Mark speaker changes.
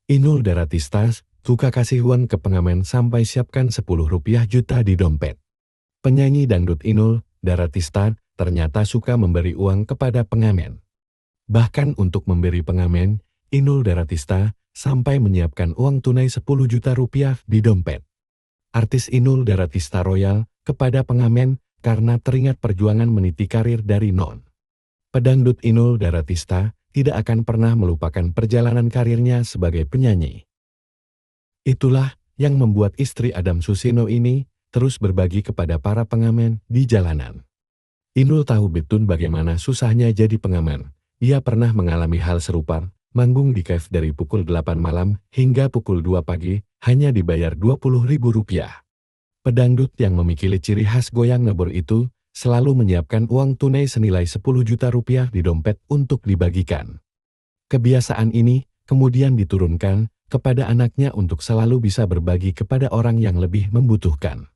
Speaker 1: Inul Daratista suka kasih uang ke pengamen sampai siapkan 10 rupiah juta di dompet. Penyanyi dangdut Inul Daratista ternyata suka memberi uang kepada pengamen. Bahkan untuk memberi pengamen, Inul Daratista sampai menyiapkan uang tunai 10 juta rupiah di dompet. Artis Inul Daratista royal kepada pengamen karena teringat perjuangan meniti karir dari non. Pedangdut Inul Daratista tidak akan pernah melupakan perjalanan karirnya sebagai penyanyi. Itulah yang membuat istri Adam Susino ini terus berbagi kepada para pengamen di jalanan. Inul tahu betul bagaimana susahnya jadi pengamen. Ia pernah mengalami hal serupa, manggung di cafe dari pukul 8 malam hingga pukul 2 pagi, hanya dibayar Rp20.000. Pedangdut yang memiliki ciri khas goyang ngebor itu selalu menyiapkan uang tunai senilai 10 juta rupiah di dompet untuk dibagikan. Kebiasaan ini kemudian diturunkan kepada anaknya untuk selalu bisa berbagi kepada orang yang lebih membutuhkan.